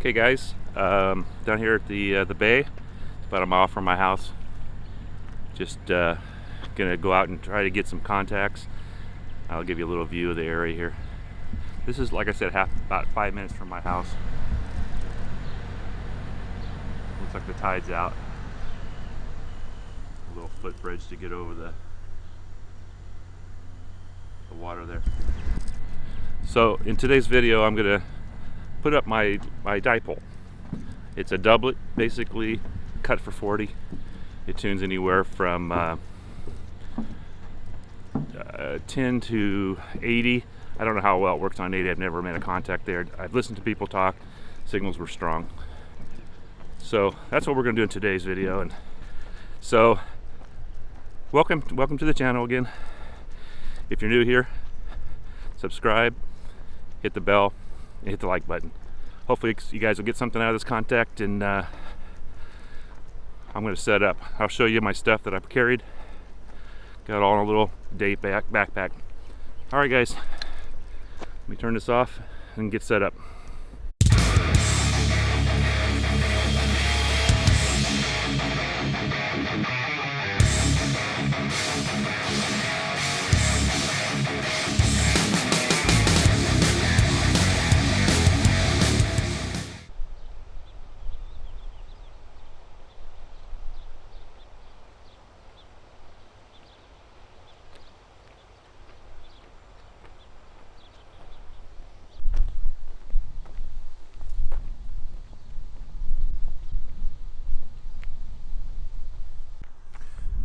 Okay guys, down here at the bay, about a mile from my house. Just gonna go out and try to get some contacts. I'll give you a little view of the area here. This is, like I said, about 5 minutes from my house. Looks like the tide's out. A little footbridge to get over the water there. So in today's video, I'm gonna put up my dipole. It's a doublet, basically cut for 40. It tunes anywhere from 10 to 80. I don't know how well it works on 80. I've never made a contact there. I've listened to people talk. Signals were strong. So that's what we're going to do in today's video. And so welcome to the channel again. If you're new here, subscribe, hit the bell, and hit the like button. Hopefully you guys will get something out of this contact, and I'm going to set up. I'll show you my stuff that I've carried. Got all in a little day backpack. All right guys, let me turn this off and get set up.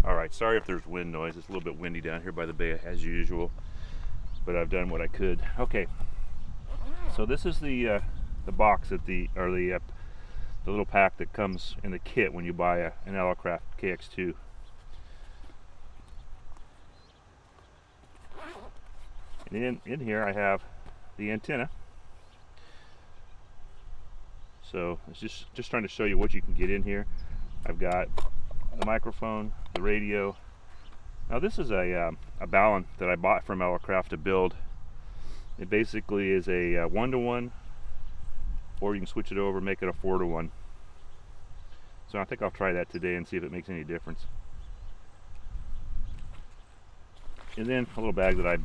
Alright, sorry if there's wind noise. It's a little bit windy down here by the bay as usual, but I've done what I could. Okay, so this is the box that the little pack that comes in the kit when you buy an Elecraft KX2. And in here I have the antenna. So it's just trying to show you what you can get in here. I've got the microphone, the radio. Now this is a balun that I bought from Elecraft to build. It basically is a 1-to-1, or you can switch it over, make it a 4-to-1. So I think I'll try that today and see if it makes any difference. And then a little bag that I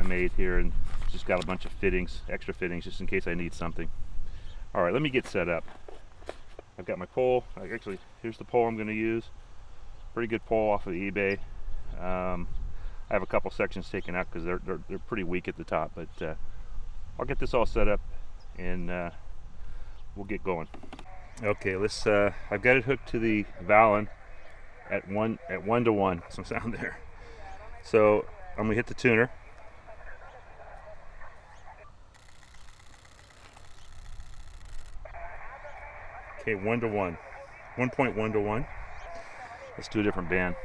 made here, and just got a bunch of fittings, extra fittings, just in case I need something. All right, let me get set up. I've got my pole. Actually, here's the pole I'm going to use. Pretty good pole off of eBay. I have a couple sections taken out because they're pretty weak at the top, but I'll get this all set up and we'll get going. Okay, let's. I've got it hooked to the balun at 1-to-1. Some sound there. So I'm gonna hit the tuner. Okay, 1-to-1, 1.1-to-1. Let's do a different band.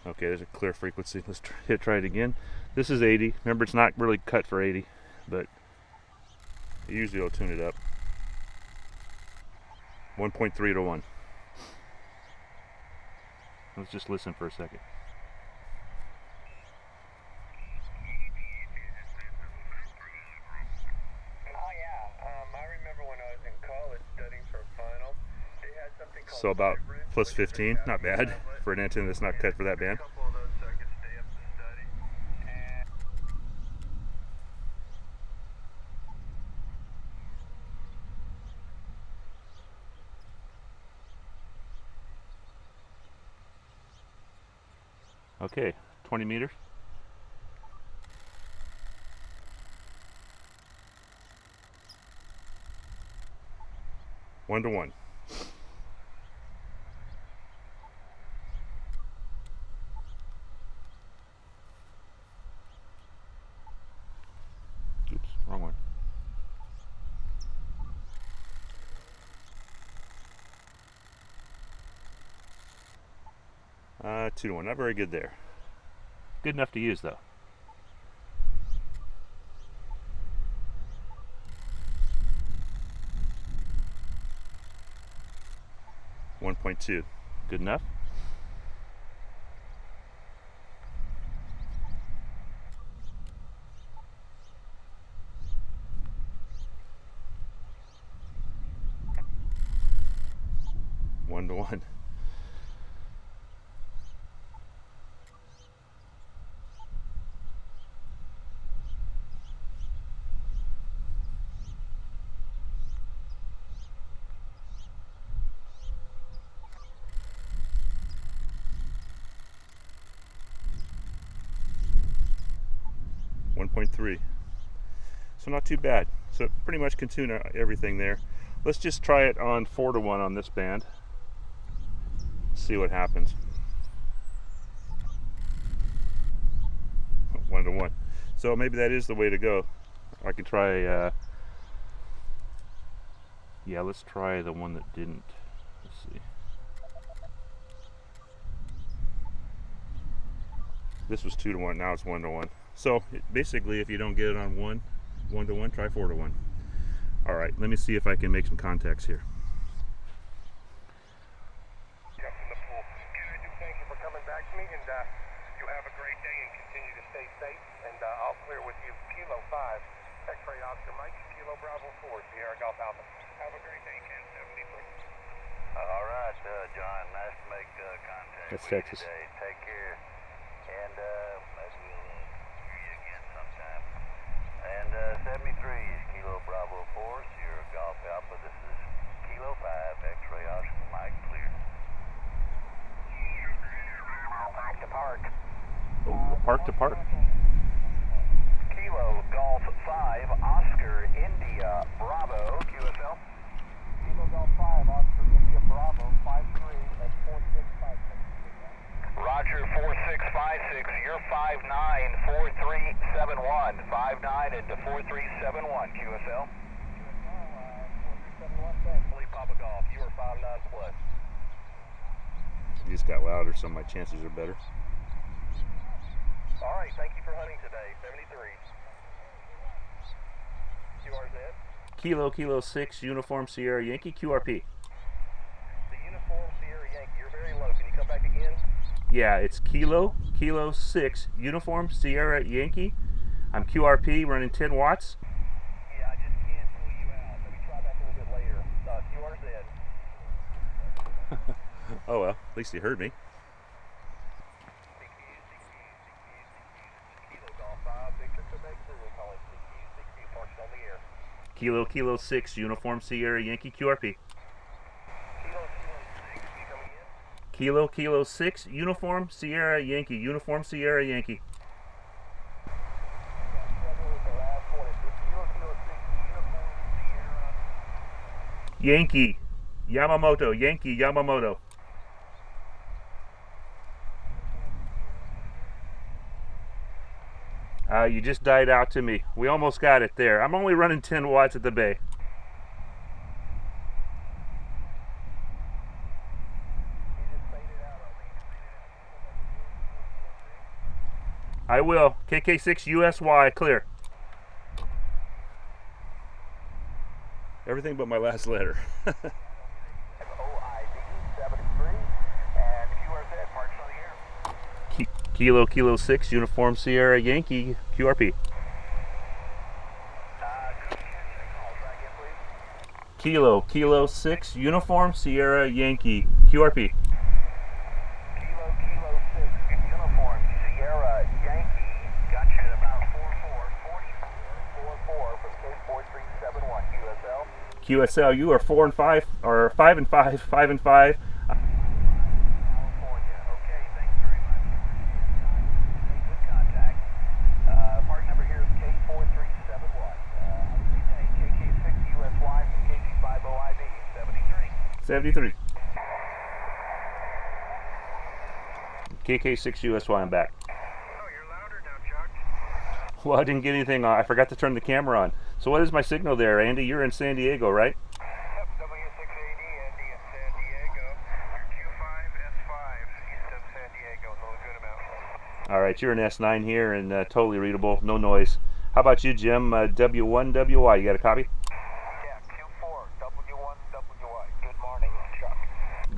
Okay, there's a clear frequency. Let's try it again. This is 80. Remember, it's not really cut for 80, but usually I'll tune it up. 1.3-to-1. Let's just listen for a second. So about plus 15, not bad for an antenna that's not cut for that band. Okay, 20 meters. One to one. Oops, wrong one. 2-to-1, not very good there. Good enough to use though. 1.2. Good enough? One to one. .3. So not too bad. So pretty much can tune everything there. Let's just try it on 4 to 1 on this band. See what happens. 1 to 1. So maybe that is the way to go. I can try. Yeah, let's try the one that didn't. Let's see. This was 2 to 1. Now it's 1 to 1. So basically, if you don't get it on 1 to 1, try 4 to 1. All right, let me see if I can make some contacts here. Yeah, from the pool. Thank you for coming back to me, and you have a great day and continue to stay safe. And I'll clear with you Kilo 5, X-ray Oscar Mike, Kilo Bravo 4, Sierra Golf Alpha. Have a great day, Ken. 73. All right, John. Nice to make contact That's with Texas. you today. Take care, and maybe we'll hear you again sometime. And 73 is Kilo Bravo 4, Sierra Golf Alpha. This is Kilo 5, X-ray Oscar Mike, clear. Park to park. Oh, park to park. Kilo Golf 5, Oscar India Bravo, QSL. Kilo Golf 5, Oscar India Bravo, 53 at 4656. Roger, 4656, you're 594371, 59 into 4371, QSL. Lee Papa Golf, you are 59 plus. You just got louder, so my chances are better. All right, thank you for hunting today, 73. QRZ. Kilo 6, Uniform Sierra Yankee, QRP. The Uniform Sierra Yankee, you're very low. Can you come back again? Yeah, it's Kilo 6, Uniform Sierra Yankee. I'm QRP, running 10 watts. Yeah, I just can't pull you out. Let me try back a little bit later. QRZ. Oh well, at least you heard me. Kilo Golf 5, Victor Quebec Zulu, calling CQ, parked on the air. Kilo 6, Uniform Sierra Yankee, QRP. Kilo 6, you coming in? Kilo 6, Uniform Sierra Yankee, Uniform Sierra Yankee. Yankee, Yamamoto, Yankee, Yamamoto. You just died out to me. We almost got it there. I'm only running 10 watts at the bay. I will. KK6 USY, clear. Everything but my last letter. OID 73 and QRZ parks on the air. Kilo 6, Uniform Sierra Yankee, QRP. Kilo 6, Uniform Sierra Yankee, QRP. Kilo 6, Uniform Sierra Yankee. Got you at about 44 from case 4371 QSL. QSL, you are 4 and 5, or 5 and 5, 5 and 5. California. Okay, thanks very much. Good contact. Part number here is K4371. KK6 USY from KC5 OID 73. 73. KK6 USY, I'm back. Oh, you're louder now, Chuck. Well, I didn't get anything on. I forgot to turn the camera on. So what is my signal there, Andy? You're in San Diego, right? W680, Andy in San Diego. You're Q5S5, east of San Diego, no good amount. All right, you're an S9 here and totally readable, no noise. How about you, Jim? W1WY, you got a copy? Yeah, Q4, W1WY. Good morning, Chuck.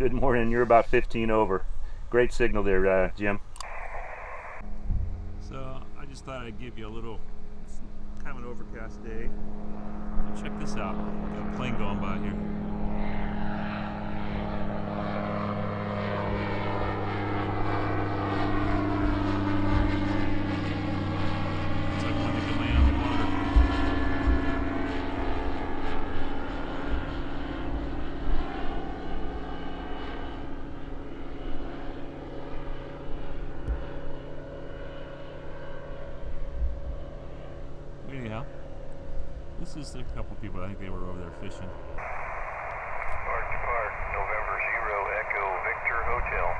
Good morning. You're about 15 over. Great signal there, Jim. So I just thought I'd give you a little, it's kind of an overcast day. Check this out. Got a plane going by here. Looks like one that could land on the water. Anyhow, this is a couple people. I think they were over there fishing. Park to Park, November 0 Echo Victor Hotel.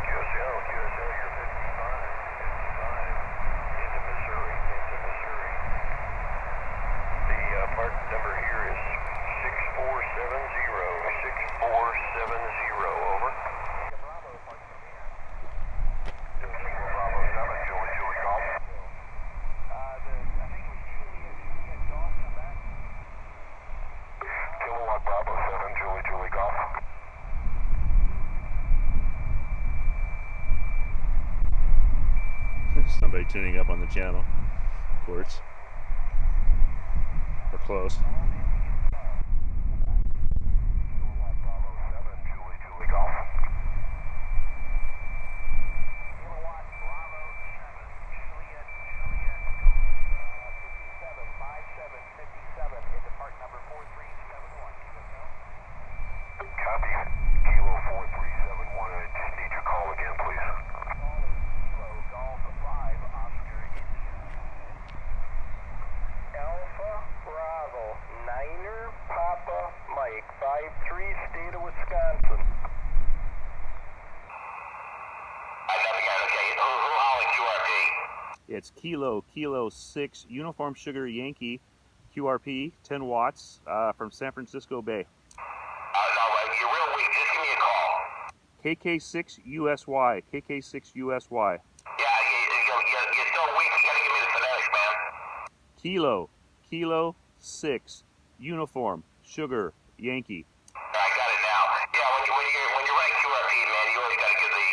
QSL, you're 55 into Missouri, The park number here is 6470, over. Bravo, park from here. Bravo 7, Julie Golf. I think it was Juliet Golf come back. Kilowatt Bravo 7, Julie Golf. Somebody tuning up on the channel, of course. We're close. Kilowatt Bravo 7, Julie Golf. Kilowatt Bravo 7, Juliet Golf, 5757 into park number 4371. Copy. Kilo 4371. I just need your call again, please. Call is Kilo Golf 5 Oscar India. Alpha Bravo, Niner Papa Mike, 53, state of Wisconsin. Okay. Who hauling QRP? It's Kilo 6 Uniform Sugar Yankee QRP, 10 watts from San Francisco Bay. No, you're real weak. Just give me a call. KK6 USY. KK6 USY. Yeah, you're still weak. You gotta give me the phonetics, man. Kilo 6 Uniform Sugar Yankee. I got it now. Yeah, when you write QRP, man, you always gotta give the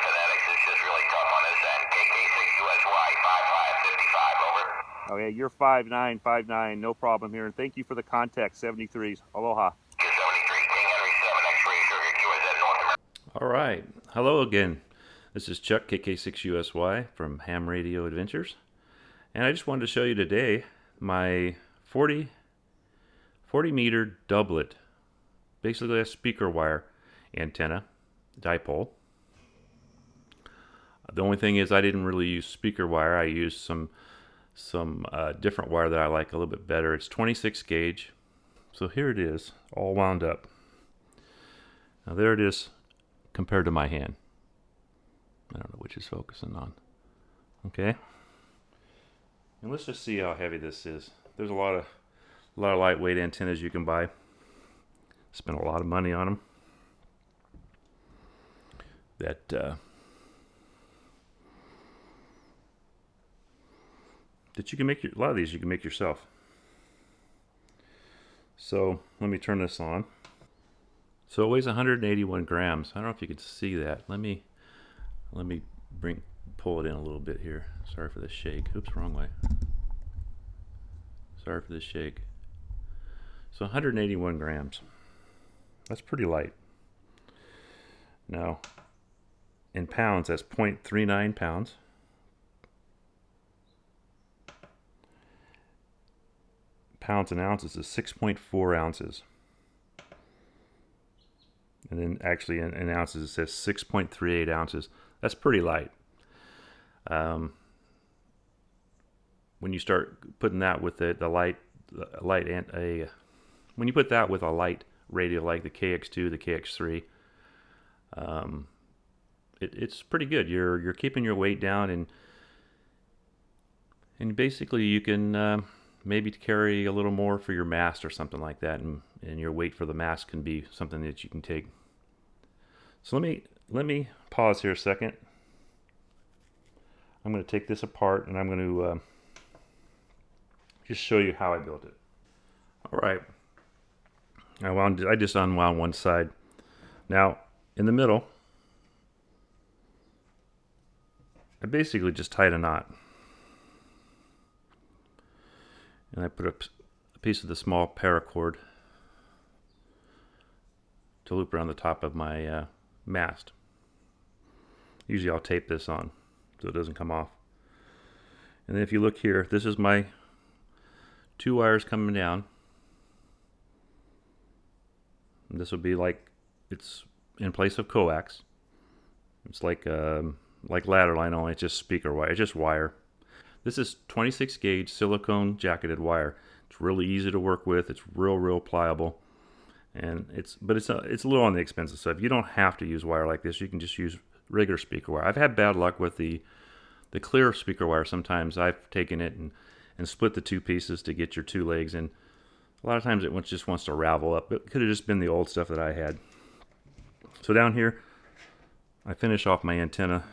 phonetics. It's just really tough on this end. KK6USY 5555, over. Okay, you're 5959, no problem here. And thank you for the contact, 73s. Aloha. 73, King Henry 7, X-ray Sugar QSZ North America. All right. Hello again. This is Chuck, KK6USY from Ham Radio Adventures. And I just wanted to show you today my 40 meter doublet. Basically a speaker wire antenna, dipole. The only thing is I didn't really use speaker wire. I used some different wire that I like a little bit better. It's 26 gauge. So here it is, all wound up. Now there it is compared to my hand. I don't know which is focusing on. Okay. And let's just see how heavy this is. There's a lot of lightweight antennas you can buy. Spent a lot of money on them. That you can make a lot of these you can make yourself. So let me turn this on. So it weighs 181 grams. I don't know if you can see that. Let me pull it in a little bit here. Sorry for the shake. Oops, wrong way. Sorry for the shake. So 181 grams. That's pretty light. Now, in pounds, that's 0.39 pounds. Pounds and ounces is 6.4 ounces. And then actually in ounces it says 6.38 ounces. That's pretty light. When you start putting that with the light and when you put that with a light radio like the KX2, the KX3, it's pretty good. You're keeping your weight down, and basically you can maybe to carry a little more for your mast or something like that, and your weight for the mast can be something that you can take. So let me pause here a second. I'm going to take this apart, and I'm going to just show you how I built it. All right, I just unwound one side. Now in the middle, I basically just tied a knot, and I put a piece of the small paracord to loop around the top of my mast. Usually I'll tape this on so it doesn't come off. And then if you look here, this is my 2 wires coming down. And this will be like, it's in place of coax. It's like ladder line, only it's just speaker wire. It's just wire. This is 26 gauge silicone jacketed wire. It's really easy to work with. It's real pliable, and it's a little on the expensive side. You don't have to use wire like this. You can just use regular speaker wire. I've had bad luck with the clear speaker wire. Sometimes I've taken it and split the 2 pieces to get your 2 legs, and a lot of times it just wants to ravel up. It could have just been the old stuff that I had. So down here, I finish off my antenna.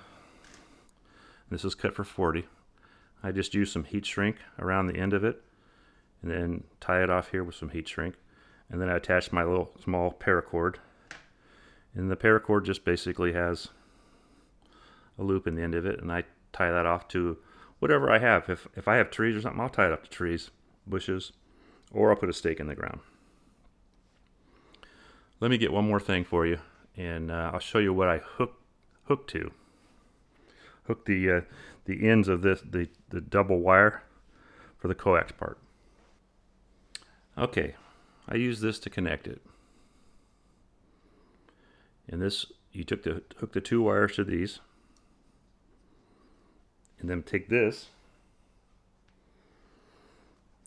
This is cut for 40. I just use some heat shrink around the end of it, and then tie it off here with some heat shrink. And then I attach my little small paracord. And the paracord just basically has a loop in the end of it, and I tie that off to whatever I have. If I have trees or something, I'll tie it up to trees, bushes, or I'll put a stake in the ground. Let me get one more thing for you, and I'll show you what I hook to. Hook the ends of the double wire for the coax part. Okay, I use this to connect it. And this, you hook the 2 wires to these, and then take this,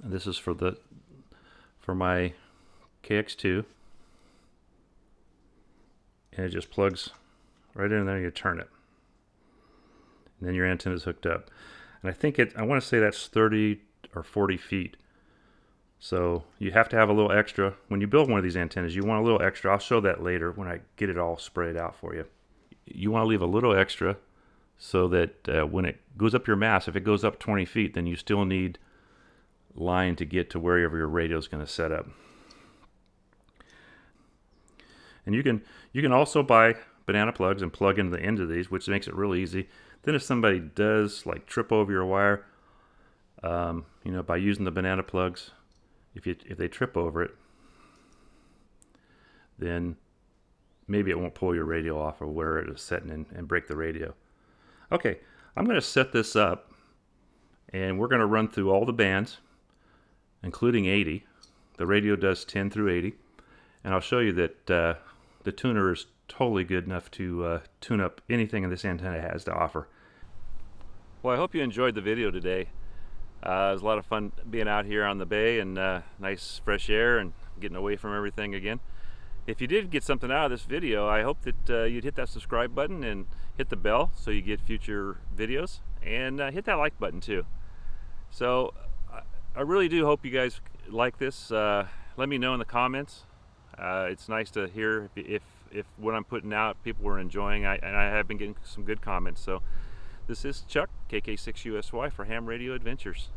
and this is for my KX2, and it just plugs right in there. You turn it, and then your antenna is hooked up. And I want to say that's 30 or 40 feet. So you have to have a little extra. When you build one of these antennas, you want a little extra. I'll show that later when I get it all sprayed out for you. You want to leave a little extra so that when it goes up your mast, if it goes up 20 feet, then you still need line to get to wherever your radio is going to set up. And you can also buy banana plugs and plug into the end of these, which makes it really easy. Then if somebody does like trip over your wire, by using the banana plugs, if they trip over it, then maybe it won't pull your radio off or where it is setting and break the radio. Okay, I'm going to set this up, and we're going to run through all the bands, including 80. The radio does 10 through 80, and I'll show you that the tuner is totally good enough to tune up anything this antenna has to offer. Well, I hope you enjoyed the video today. It was a lot of fun being out here on the bay and nice fresh air and getting away from everything again. If you did get something out of this video, I hope that you'd hit that subscribe button and hit the bell so you get future videos, and hit that like button too. So I really do hope you guys like this. Let me know in the comments. It's nice to hear if what I'm putting out people were enjoying. And I have been getting some good comments. So this is Chuck, KK6USY for Ham Radio Adventures.